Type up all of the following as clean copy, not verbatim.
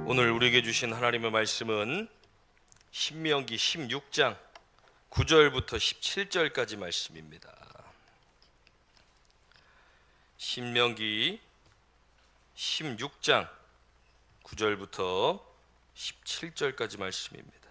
오늘 우리에게 주신 하나님의 말씀은 신명기 16장 9절부터 17절까지 말씀입니다. 신명기 16장 9절부터 17절까지 말씀입니다.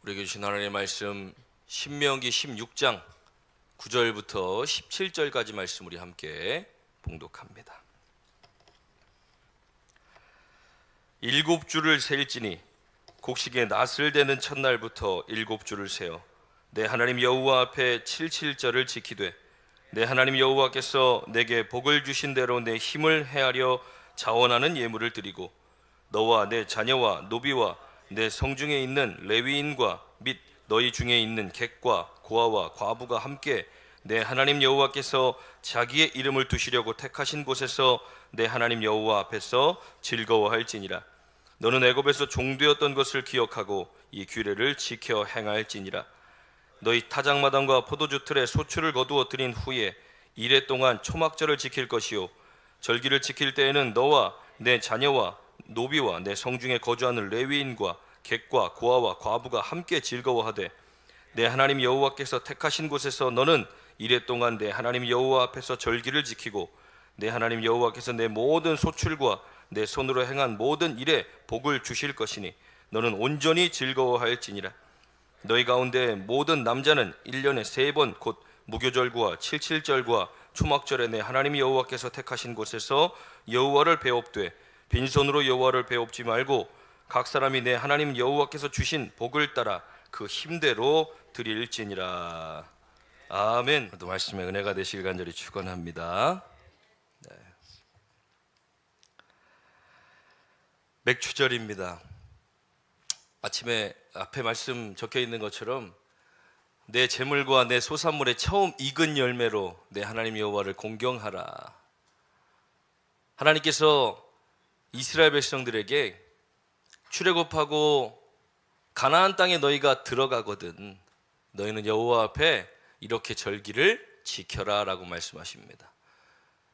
우리에게 주신 하나님의 말씀 신명기 16장 9절부터 17절까지 말씀 우리 함께 봉독합니다. 일곱 주를 셀지니 곡식의 낫을 대는 첫날부터 일곱 주를 세어 내 하나님 여호와 앞에 칠칠절을 지키되 내 하나님 여호와께서 내게 복을 주신 대로 내 힘을 헤아려 자원하는 예물을 드리고 너와 내 자녀와 노비와 내 성중에 있는 레위인과 및 너희 중에 있는 객과 고아와 과부가 함께 내 하나님 여호와께서 자기의 이름을 두시려고 택하신 곳에서 내 하나님 여호와 앞에서 즐거워할지니라. 너는 애굽에서 종되었던 것을 기억하고 이 규례를 지켜 행할지니라. 너희 타작마당과 포도주 틀에 소출을 거두어 드린 후에 이레 동안 초막절을 지킬 것이요 절기를 지킬 때에는 너와 내 자녀와 노비와 내 성중에 거주하는 레위인과 객과 고아와 과부가 함께 즐거워하되 내 하나님 여호와께서 택하신 곳에서 너는 이레 동안 내 하나님 여호와 앞에서 절기를 지키고 내 하나님 여호와께서 내 모든 소출과 내 손으로 행한 모든 일에 복을 주실 것이니 너는 온전히 즐거워할지니라. 너희 가운데 모든 남자는 1년에 3번 곧 무교절과 칠칠절과 초막절에 내 하나님 여호와께서 택하신 곳에서 여호와를 배웁되 빈손으로 여호와를 배웁지 말고 각 사람이 내 하나님 여호와께서 주신 복을 따라 그 힘대로 드릴지니라. 아멘. 또 말씀의 은혜가 되시길 간절히 축원합니다. 네. 맥추절입니다. 아침에 앞에 말씀 적혀 있는 것처럼 내 재물과 내 소산물의 처음 익은 열매로 내 하나님 여호와를 공경하라. 하나님께서 이스라엘 백성들에게 출애굽하고 가나안 땅에 너희가 들어가거든 너희는 여호와 앞에 이렇게 절기를 지켜라 라고 말씀하십니다.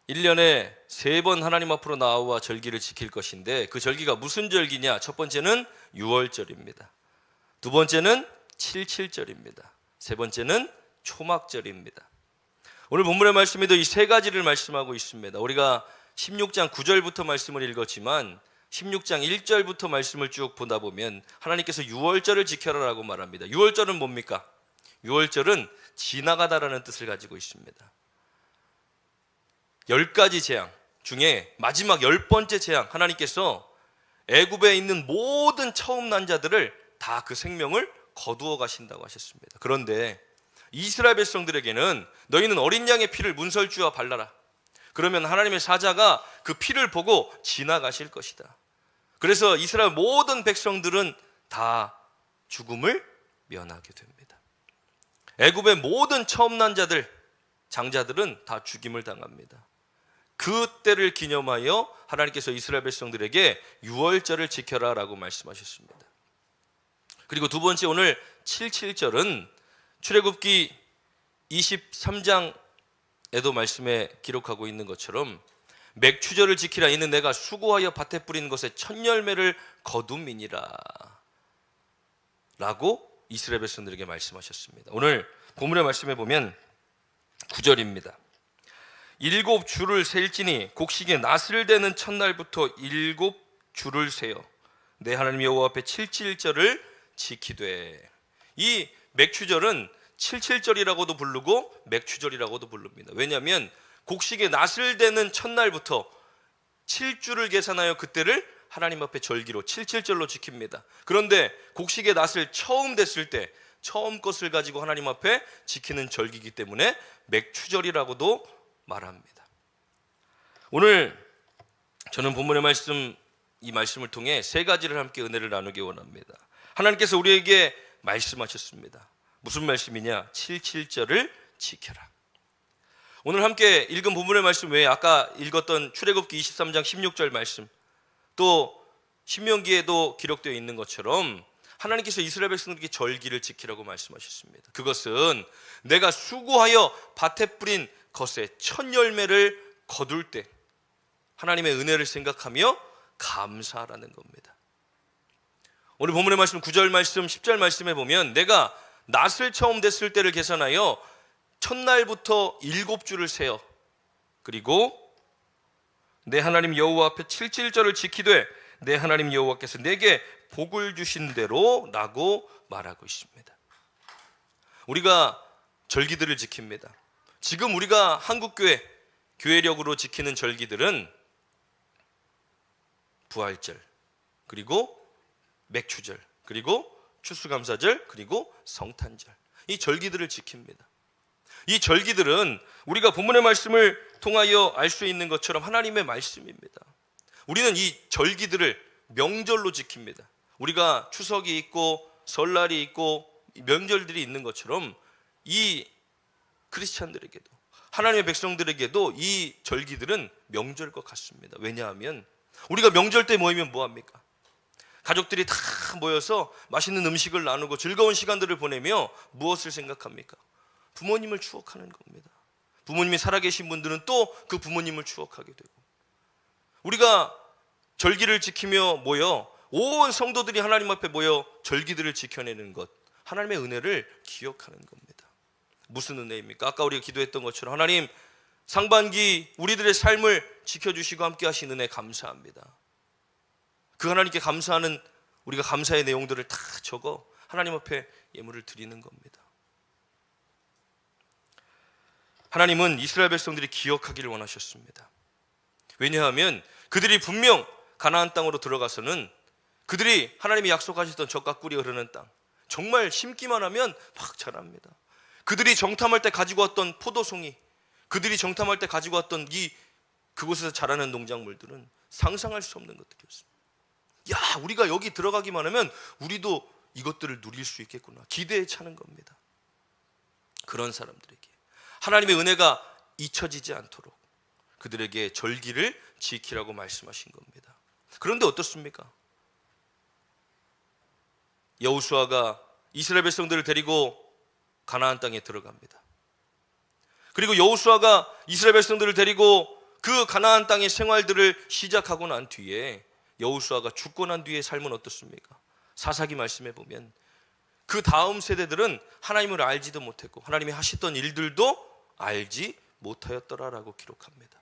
1년에 3번 하나님 앞으로 나와 절기를 지킬 것인데 그 절기가 무슨 절기냐? 첫 번째는 유월절입니다. 두 번째는 칠칠절입니다. 세 번째는 초막절입니다. 오늘 본문의 말씀에도 이 세 가지를 말씀하고 있습니다. 우리가 16장 9절부터 말씀을 읽었지만 16장 1절부터 말씀을 쭉 보다 보면 하나님께서 유월절을 지켜라라고 말합니다. 유월절은 뭡니까? 유월절은 지나가다라는 뜻을 가지고 있습니다. 10가지 재앙 중에 마지막 10번째 재앙, 하나님께서 애굽에 있는 모든 처음 난 자들을 다 그 생명을 거두어 가신다고 하셨습니다. 그런데 이스라엘 백성들에게는 너희는 어린 양의 피를 문설주와 발라라. 그러면 하나님의 사자가 그 피를 보고 지나가실 것이다. 그래서 이스라엘 모든 백성들은 다 죽음을 면하게 됩니다. 애굽의 모든 처음 난 자들, 장자들은 다 죽임을 당합니다. 그 때를 기념하여 하나님께서 이스라엘 백성들에게 유월절을 지켜라 라고 말씀하셨습니다. 그리고 두 번째 오늘 77절은 출애굽기 23장에도 말씀에 기록하고 있는 것처럼 맥추절을 지키라. 이는 내가 수고하여 밭에 뿌린 것에 첫 열매를 거둠이니라 라고 이스라엘 백성들에게 말씀하셨습니다. 오늘 본문의 말씀에 보면 9절입니다. 일곱 주를 셀지니 곡식의 낫을 대는 첫날부터 일곱 주를 세어 내 하나님 여호와 앞에 칠칠절을 지키되. 이 맥추절은 칠칠절이라고도 부르고 맥추절이라고도 부릅니다. 왜냐하면 곡식의 낫을 대는 첫날부터 7주를 계산하여 그때를 하나님 앞에 절기로 칠칠절로 지킵니다. 그런데 곡식의 낫을 처음 댔을 때 처음 것을 가지고 하나님 앞에 지키는 절기이기 때문에 맥추절이라고도 말합니다. 오늘 저는 본문의 말씀, 이 말씀을 통해 세 가지를 함께 은혜를 나누기 원합니다. 하나님께서 우리에게 말씀하셨습니다. 무슨 말씀이냐? 칠칠절을 지켜라. 오늘 함께 읽은 본문의 말씀 외에 아까 읽었던 출애굽기 23장 16절 말씀, 또 신명기에도 기록되어 있는 것처럼 하나님께서 이스라엘 백성들에게 절기를 지키라고 말씀하셨습니다. 그것은 내가 수고하여 밭에 뿌린 것의 첫 열매를 거둘 때 하나님의 은혜를 생각하며 감사하라는 겁니다. 오늘 본문의 말씀 9절 말씀 10절 말씀에 보면 내가 낫을 처음 댔을 때를 계산하여 첫날부터 7주를 세어 그리고 내 하나님 여호와 앞에 칠칠절을 지키되 내 하나님 여호와께서 내게 복을 주신 대로 라고 말하고 있습니다. 우리가 절기들을 지킵니다. 지금 우리가 한국교회 교회력으로 지키는 절기들은 부활절, 그리고 맥추절, 그리고 추수감사절, 그리고 성탄절, 이 절기들을 지킵니다. 이 절기들은 우리가 본문의 말씀을 통하여 알 수 있는 것처럼 하나님의 말씀입니다. 우리는 이 절기들을 명절로 지킵니다. 우리가 추석이 있고 설날이 있고 명절들이 있는 것처럼 이 크리스찬들에게도, 하나님의 백성들에게도 이 절기들은 명절과 같습니다. 왜냐하면 우리가 명절 때 모이면 뭐합니까? 가족들이 다 모여서 맛있는 음식을 나누고 즐거운 시간들을 보내며 무엇을 생각합니까? 부모님을 추억하는 겁니다. 부모님이 살아계신 분들은 또 그 부모님을 추억하게 되고, 우리가 절기를 지키며 모여 온 성도들이 하나님 앞에 모여 절기들을 지켜내는 것, 하나님의 은혜를 기억하는 겁니다. 무슨 은혜입니까? 아까 우리가 기도했던 것처럼 하나님 상반기 우리들의 삶을 지켜주시고 함께 하신 은혜 감사합니다. 그 하나님께 감사하는, 우리가 감사의 내용들을 다 적어 하나님 앞에 예물을 드리는 겁니다. 하나님은 이스라엘 백성들이 기억하기를 원하셨습니다. 왜냐하면 그들이 분명 가나안 땅으로 들어가서는 그들이 하나님이 약속하셨던 젖과 꿀이 흐르는 땅, 정말 심기만 하면 막 자랍니다. 그들이 정탐할 때 가지고 왔던 포도송이, 그들이 정탐할 때 가지고 왔던 그곳에서 자라는 농작물들은 상상할 수 없는 것들이었습니다. 야, 우리가 여기 들어가기만 하면 우리도 이것들을 누릴 수 있겠구나, 기대에 차는 겁니다. 그런 사람들에게 하나님의 은혜가 잊혀지지 않도록 그들에게 절기를 지키라고 말씀하신 겁니다. 그런데 어떻습니까? 여호수아가 이스라엘 백성들을 데리고 가나안 땅에 들어갑니다. 그리고 여호수아가 이스라엘 백성들을 데리고 그 가나안 땅의 생활들을 시작하고 난 뒤에 여호수아가 죽고 난 뒤의 삶은 어떻습니까? 사사기 말씀에 보면 그 다음 세대들은 하나님을 알지도 못했고 하나님이 하셨던 일들도 알지 못하였더라라고 기록합니다.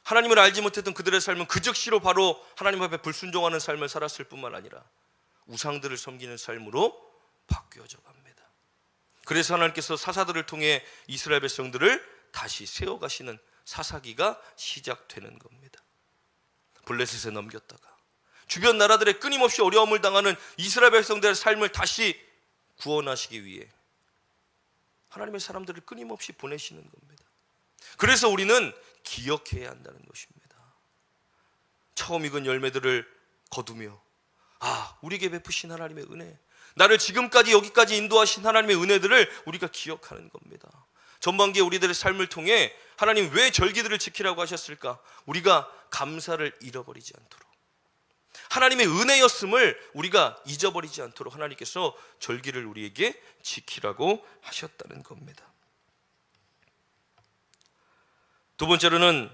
하나님을 알지 못했던 그들의 삶은 그 즉시로 바로 하나님 앞에 불순종하는 삶을 살았을 뿐만 아니라 우상들을 섬기는 삶으로 바뀌어져 갑니다. 그래서 하나님께서 사사들을 통해 이스라엘 백성들을 다시 세워가시는 사사기가 시작되는 겁니다. 블레셋에 넘겼다가 주변 나라들의 끊임없이 어려움을 당하는 이스라엘 백성들의 삶을 다시 구원하시기 위해 하나님의 사람들을 끊임없이 보내시는 겁니다. 그래서 우리는 기억해야 한다는 것입니다. 처음 익은 열매들을 거두며 우리에게 베푸신 하나님의 은혜, 나를 지금까지 여기까지 인도하신 하나님의 은혜들을 우리가 기억하는 겁니다. 전반기에 우리들의 삶을 통해 하나님 왜 절기들을 지키라고 하셨을까? 우리가 감사를 잃어버리지 않도록, 하나님의 은혜였음을 우리가 잊어버리지 않도록 하나님께서 절기를 우리에게 지키라고 하셨다는 겁니다. 두 번째로는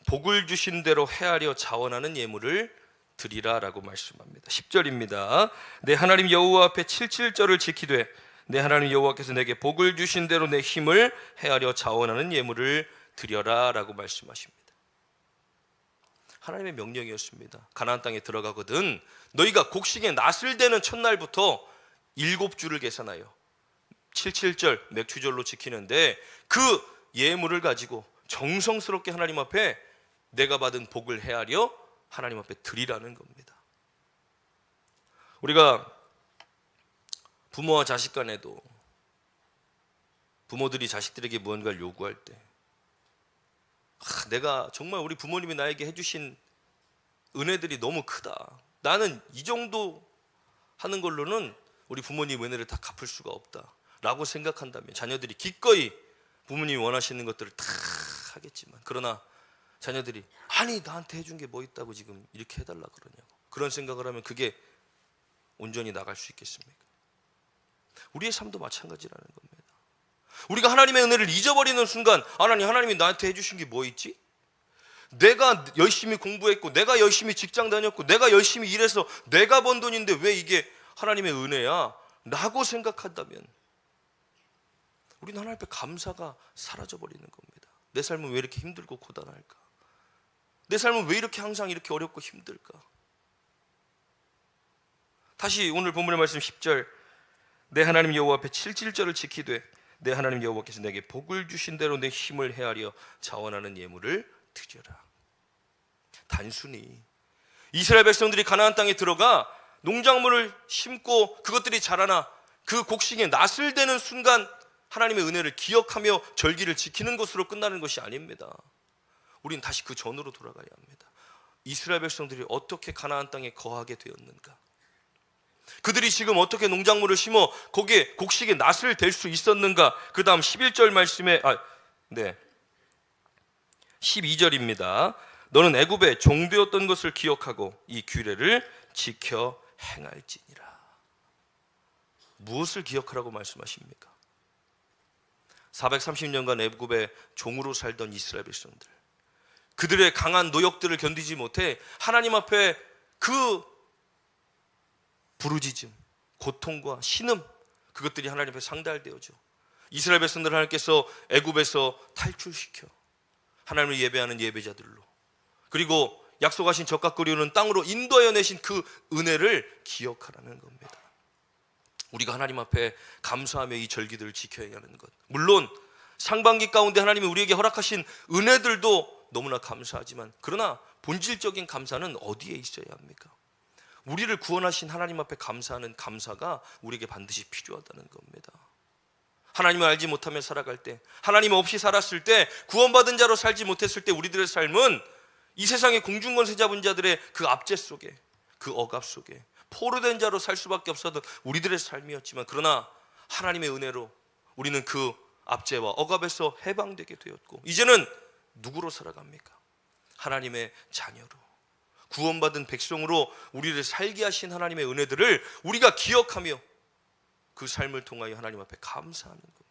복을 주신 대로 헤아려 자원하는 예물을 드리라라고 말씀합니다. 10절입니다. 내 하나님 여호와 앞에 칠칠절을 지키되 내 하나님 여호와께서 내게 복을 주신 대로 내 힘을 헤아려 자원하는 예물을 드려라라고 말씀하십니다. 하나님의 명령이었습니다. 가나안 땅에 들어가거든 너희가 곡식에 낫을 대는 첫날부터 7주를 계산하여 칠칠절 맥추절로 지키는데 그 예물을 가지고 정성스럽게 하나님 앞에 내가 받은 복을 헤아려 하나님 앞에 드리라는 겁니다. 우리가 부모와 자식 간에도 부모들이 자식들에게 무언가를 요구할 때 내가 정말 우리 부모님이 나에게 해주신 은혜들이 너무 크다, 나는 이 정도 하는 걸로는 우리 부모님 은혜를 다 갚을 수가 없다 라고 생각한다면 자녀들이 기꺼이 부모님이 원하시는 것들을 다 하겠지만, 그러나 자녀들이 아니 나한테 해준 게 뭐 있다고 지금 이렇게 해달라 그러냐고, 그런 생각을 하면 그게 온전히 나갈 수 있겠습니까? 우리의 삶도 마찬가지라는 겁니다. 우리가 하나님의 은혜를 잊어버리는 순간, 하나님이 나한테 해주신 게 뭐 있지? 내가 열심히 공부했고, 내가 열심히 직장 다녔고, 내가 열심히 일해서 내가 번 돈인데 왜 이게 하나님의 은혜야? 라고 생각한다면 우리는 하나님 앞에 감사가 사라져버리는 겁니다. 내 삶은 왜 이렇게 힘들고 고단할까? 내 삶은 왜 이렇게 항상 이렇게 어렵고 힘들까? 다시 오늘 본문의 말씀 10절, 내 하나님 여호와 앞에 7질절을 지키되 내 하나님 여호와께서 내게 복을 주신 대로 내 힘을 헤아려 자원하는 예물을 드려라. 단순히 이스라엘 백성들이 가나안 땅에 들어가 농작물을 심고 그것들이 자라나 그 곡식에 낫을 대는 순간 하나님의 은혜를 기억하며 절기를 지키는 것으로 끝나는 것이 아닙니다. 우리는 다시 그 전으로 돌아가야 합니다. 이스라엘 백성들이 어떻게 가나안 땅에 거하게 되었는가? 그들이 지금 어떻게 농작물을 심어 거기에 곡식에 낫을 댈 수 있었는가? 그 다음 11절 말씀에 12절입니다. 너는 애굽에 종되었던 것을 기억하고 이 규례를 지켜 행할지니라. 무엇을 기억하라고 말씀하십니까? 430년간 애굽에 종으로 살던 이스라엘 백성들, 그들의 강한 노역들을 견디지 못해 하나님 앞에 그 부르짖음, 고통과 신음, 그것들이 하나님 앞에 상대할 때였죠. 이스라엘 백성들을 하나님께서 애굽에서 탈출시켜 하나님을 예배하는 예배자들로, 그리고 약속하신 젖과 꿀이 흐르는 땅으로 인도하여 내신 그 은혜를 기억하라는 겁니다. 우리가 하나님 앞에 감사하며 이 절기들을 지켜야 하는 것, 물론 상반기 가운데 하나님이 우리에게 허락하신 은혜들도 너무나 감사하지만, 그러나 본질적인 감사는 어디에 있어야 합니까? 우리를 구원하신 하나님 앞에 감사하는 감사가 우리에게 반드시 필요하다는 겁니다. 하나님을 알지 못하며 살아갈 때, 하나님 없이 살았을 때, 구원받은 자로 살지 못했을 때 우리들의 삶은 이 세상의 공중권세 잡은 자들의 그 압제 속에, 그 억압 속에 포로된 자로 살 수밖에 없었던 우리들의 삶이었지만, 그러나 하나님의 은혜로 우리는 그 압제와 억압에서 해방되게 되었고, 이제는 누구로 살아갑니까? 하나님의 자녀로, 구원받은 백성으로 우리를 살게 하신 하나님의 은혜들을 우리가 기억하며 그 삶을 통하여 하나님 앞에 감사하는 겁니다.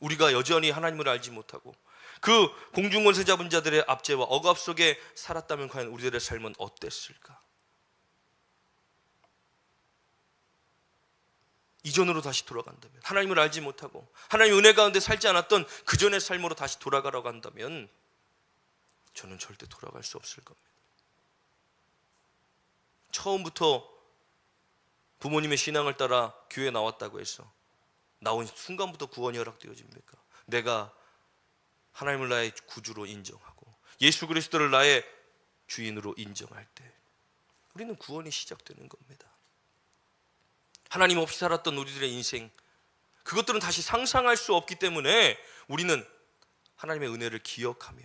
우리가 여전히 하나님을 알지 못하고 그 공중권세 잡은 자들의 압제와 억압 속에 살았다면 과연 우리들의 삶은 어땠을까? 이전으로 다시 돌아간다면, 하나님을 알지 못하고 하나님의 은혜 가운데 살지 않았던 그 전의 삶으로 다시 돌아가라고 한다면 저는 절대 돌아갈 수 없을 겁니다. 처음부터 부모님의 신앙을 따라 교회에 나왔다고 해서 나온 순간부터 구원이 허락되어집니까? 내가 하나님을 나의 구주로 인정하고 예수 그리스도를 나의 주인으로 인정할 때 우리는 구원이 시작되는 겁니다. 하나님 없이 살았던 우리들의 인생, 그것들은 다시 상상할 수 없기 때문에 우리는 하나님의 은혜를 기억하며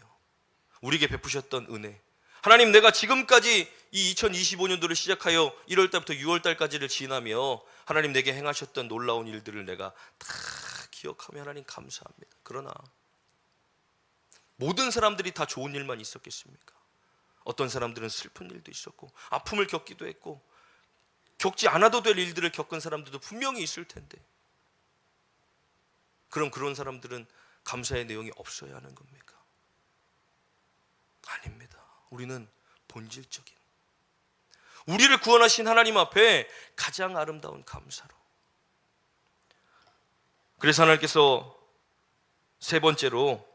우리에게 베푸셨던 은혜, 하나님, 내가 지금까지 이 2025년도를 시작하여 1월달부터 6월달까지를 지나며 하나님 내게 행하셨던 놀라운 일들을 내가 다 기억하며 하나님 감사합니다. 그러나 모든 사람들이 다 좋은 일만 있었겠습니까? 어떤 사람들은 슬픈 일도 있었고 아픔을 겪기도 했고 겪지 않아도 될 일들을 겪은 사람들도 분명히 있을 텐데, 그럼 그런 사람들은 감사의 내용이 없어야 하는 겁니까? 아닙니다. 우리는 본질적인, 우리를 구원하신 하나님 앞에 가장 아름다운 감사로, 그래서 하나님께서 세 번째로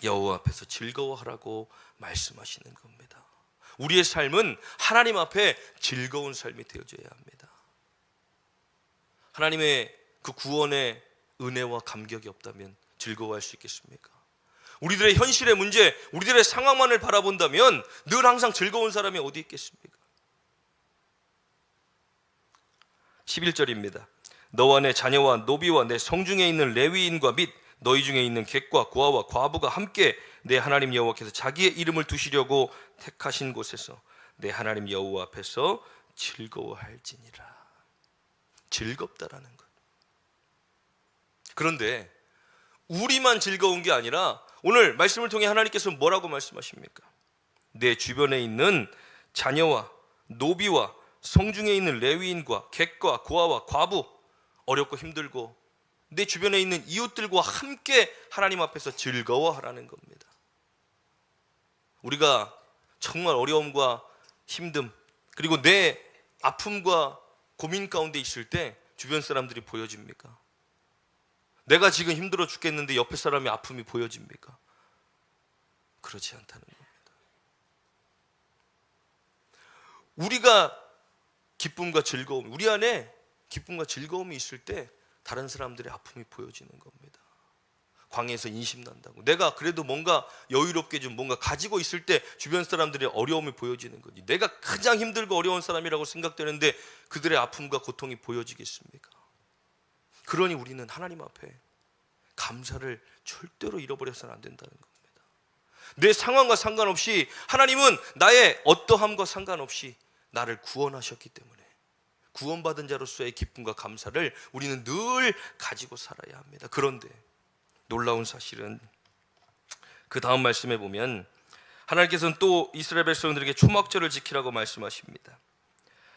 여호와 앞에서 즐거워하라고 말씀하시는 겁니다. 우리의 삶은 하나님 앞에 즐거운 삶이 되어져야 합니다. 하나님의 그 구원의 은혜와 감격이 없다면 즐거워할 수 있겠습니까? 우리들의 현실의 문제, 우리들의 상황만을 바라본다면 늘 항상 즐거운 사람이 어디 있겠습니까? 11절입니다. 너와 내 자녀와 노비와 내 성중에 있는 레위인과 및 너희 중에 있는 객과 고아와 과부가 함께 내 하나님 여호와께서 자기의 이름을 두시려고 택하신 곳에서 내 하나님 여호와 앞에서 즐거워할지니라. 즐겁다라는 것. 그런데 우리만 즐거운 게 아니라 오늘 말씀을 통해 하나님께서 뭐라고 말씀하십니까? 내 주변에 있는 자녀와 노비와 성중에 있는 레위인과 객과 고아와 과부, 어렵고 힘들고 내 주변에 있는 이웃들과 함께 하나님 앞에서 즐거워하라는 겁니다. 우리가 정말 어려움과 힘듦, 그리고 내 아픔과 고민 가운데 있을 때 주변 사람들이 보여집니까? 내가 지금 힘들어 죽겠는데 옆에 사람의 아픔이 보여집니까? 그렇지 않다는 겁니다. 우리가 기쁨과 즐거움, 우리 안에 기쁨과 즐거움이 있을 때 다른 사람들의 아픔이 보여지는 겁니다. 광야에서 인심난다고 내가 그래도 뭔가 여유롭게 좀 뭔가 가지고 있을 때 주변 사람들의 어려움이 보여지는 거지. 내가 가장 힘들고 어려운 사람이라고 생각되는데 그들의 아픔과 고통이 보여지겠습니까? 그러니 우리는 하나님 앞에 감사를 절대로 잃어버려서는 안 된다는 겁니다. 내 상황과 상관없이 하나님은 나의 어떠함과 상관없이 나를 구원하셨기 때문에 구원받은 자로서의 기쁨과 감사를 우리는 늘 가지고 살아야 합니다. 그런데 놀라운 사실은 그 다음 말씀에 보면 하나님께서는 또 이스라엘 백성들에게 초막절을 지키라고 말씀하십니다.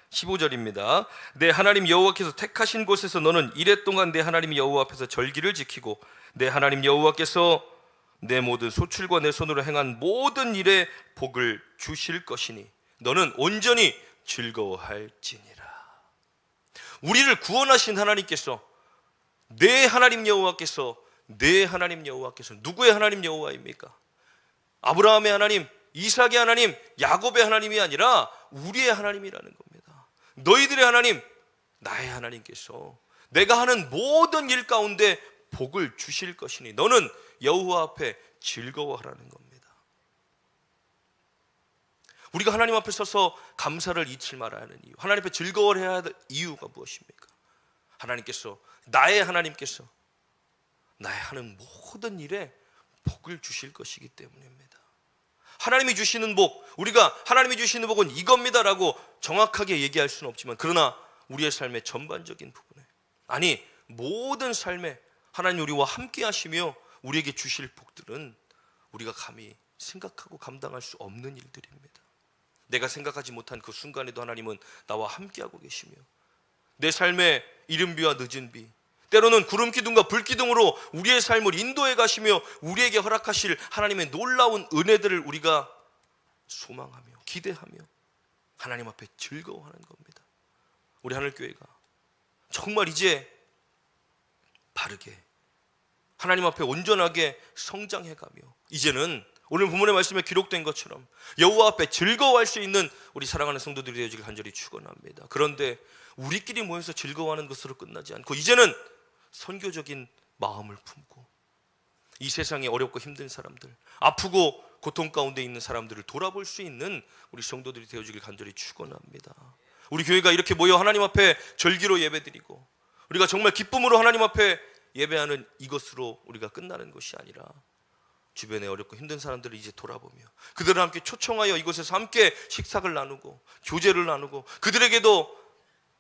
15절입니다. 내 하나님 여호와께서 택하신 곳에서 너는 이레 동안 내 하나님 여호와 앞에서 절기를 지키고 내 하나님 여호와께서 내 모든 소출과 내 손으로 행한 모든 일에 복을 주실 것이니 너는 온전히 즐거워할지니라. 우리를 구원하신 하나님께서 내 하나님 여호와께서 누구의 하나님 여호와입니까? 아브라함의 하나님, 이삭의 하나님, 야곱의 하나님이 아니라 우리의 하나님이라는 겁니다. 너희들의 하나님, 나의 하나님께서 내가 하는 모든 일 가운데 복을 주실 것이니 너는 여호와 앞에 즐거워하라는 겁니다. 우리가 하나님 앞에 서서 감사를 잊지 말아야 하는 이유, 하나님 앞에 즐거워해야 할 이유가 무엇입니까? 나의 하나님께서 나의 하는 모든 일에 복을 주실 것이기 때문입니다. 하나님이 주시는 복, 우리가 하나님이 주시는 복은 이겁니다라고 정확하게 얘기할 수는 없지만 그러나 우리의 삶의 전반적인 부분에, 아니 모든 삶에 하나님 우리와 함께 하시며 우리에게 주실 복들은 우리가 감히 생각하고 감당할 수 없는 일들입니다. 내가 생각하지 못한 그 순간에도 하나님은 나와 함께하고 계시며 내 삶의 이른 비와 늦은 비, 때로는 구름 기둥과 불 기둥으로 우리의 삶을 인도해 가시며 우리에게 허락하실 하나님의 놀라운 은혜들을 우리가 소망하며 기대하며 하나님 앞에 즐거워하는 겁니다. 우리 하늘교회가 정말 이제 바르게 하나님 앞에 온전하게 성장해가며 이제는 오늘 본문의 말씀에 기록된 것처럼 여호와 앞에 즐거워할 수 있는 우리 사랑하는 성도들이 되어지길 간절히 축원합니다. 그런데 우리끼리 모여서 즐거워하는 것으로 끝나지 않고 이제는 선교적인 마음을 품고 이 세상에 어렵고 힘든 사람들, 아프고 고통 가운데 있는 사람들을 돌아볼 수 있는 우리 성도들이 되어지길 간절히 축원합니다. 우리 교회가 이렇게 모여 하나님 앞에 절기로 예배드리고 우리가 정말 기쁨으로 하나님 앞에 예배하는 이것으로 우리가 끝나는 것이 아니라 주변에 어렵고 힘든 사람들을 이제 돌아보며 그들을 함께 초청하여 이곳에서 함께 식사를 나누고 교제를 나누고 그들에게도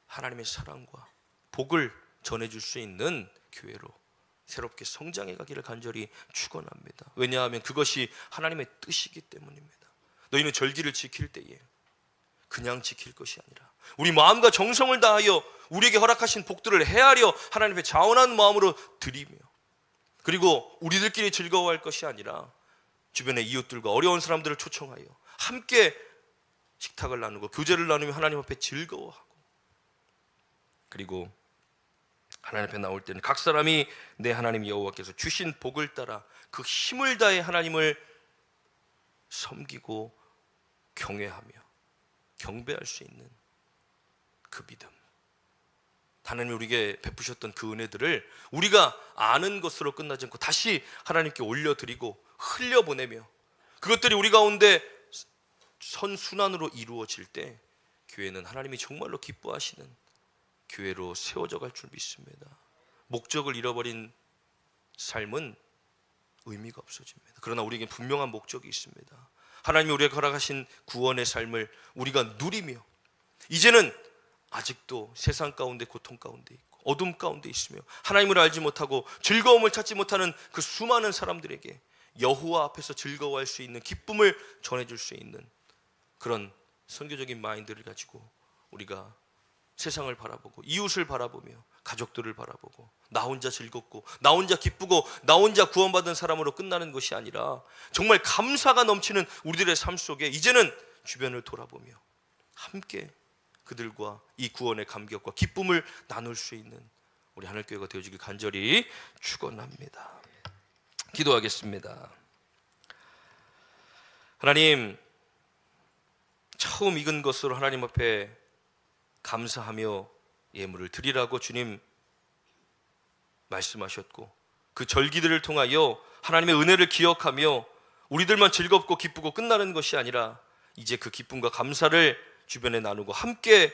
하나님의 사랑과 복을 전해줄 수 있는 교회로 새롭게 성장해 가기를 간절히 축원합니다. 왜냐하면 그것이 하나님의 뜻이기 때문입니다. 너희는 절기를 지킬 때에 그냥 지킬 것이 아니라 우리 마음과 정성을 다하여 우리에게 허락하신 복들을 헤아려 하나님 앞에 자원한 마음으로 드리며 그리고 우리들끼리 즐거워할 것이 아니라 주변의 이웃들과 어려운 사람들을 초청하여 함께 식탁을 나누고 교제를 나누며 하나님 앞에 즐거워하고 그리고 하나님 앞에 나올 때는 각 사람이 내 하나님 여호와께서 주신 복을 따라 그 힘을 다해 하나님을 섬기고 경외하며 경배할 수 있는 그 믿음, 하나님이 우리에게 베푸셨던 그 은혜들을 우리가 아는 것으로 끝나지 않고 다시 하나님께 올려드리고 흘려보내며 그것들이 우리 가운데 선순환으로 이루어질 때 교회는 하나님이 정말로 기뻐하시는 교회로 세워져 갈 줄 믿습니다. 목적을 잃어버린 삶은 의미가 없어집니다. 그러나 우리에게 분명한 목적이 있습니다. 하나님이 우리에게 허락하신 구원의 삶을 우리가 누리며 이제는 아직도 세상 가운데 고통 가운데 있고 어둠 가운데 있으며 하나님을 알지 못하고 즐거움을 찾지 못하는 그 수많은 사람들에게 여호와 앞에서 즐거워할 수 있는 기쁨을 전해줄 수 있는 그런 선교적인 마인드를 가지고 우리가 세상을 바라보고 이웃을 바라보며 가족들을 바라보고 나 혼자 즐겁고 나 혼자 기쁘고 나 혼자 구원받은 사람으로 끝나는 것이 아니라 정말 감사가 넘치는 우리들의 삶 속에 이제는 주변을 돌아보며 함께 그들과 이 구원의 감격과 기쁨을 나눌 수 있는 우리 하늘교회가 되어주길 간절히 축원합니다. 기도하겠습니다. 하나님, 처음 익은 것으로 하나님 앞에 감사하며 예물을 드리라고 주님 말씀하셨고 그 절기들을 통하여 하나님의 은혜를 기억하며 우리들만 즐겁고 기쁘고 끝나는 것이 아니라 이제 그 기쁨과 감사를 주변에 나누고 함께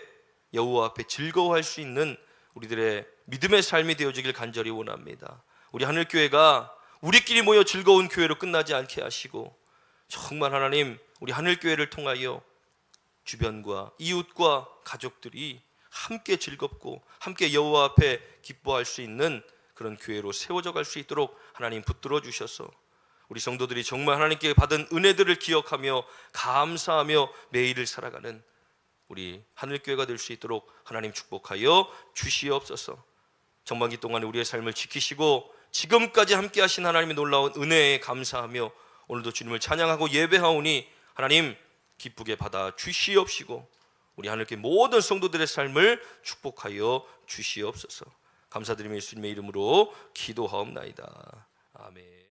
여호와 앞에 즐거워할 수 있는 우리들의 믿음의 삶이 되어지길 간절히 원합니다. 우리 하늘교회가 우리끼리 모여 즐거운 교회로 끝나지 않게 하시고 정말 하나님 우리 하늘교회를 통하여 주변과 이웃과 가족들이 함께 즐겁고 함께 여호와 앞에 기뻐할 수 있는 그런 교회로 세워져 갈 수 있도록 하나님 붙들어 주셔서 우리 성도들이 정말 하나님께 받은 은혜들을 기억하며 감사하며 매일을 살아가는 우리 하늘교회가 될 수 있도록 하나님 축복하여 주시옵소서. 전반기 동안 우리의 삶을 지키시고 지금까지 함께 하신 하나님의 놀라운 은혜에 감사하며 오늘도 주님을 찬양하고 예배하오니 하나님 기쁘게 받아 주시옵시고 우리 하늘교회 모든 성도들의 삶을 축복하여 주시옵소서. 감사드리며 예수님의 이름으로 기도하옵나이다. 아멘.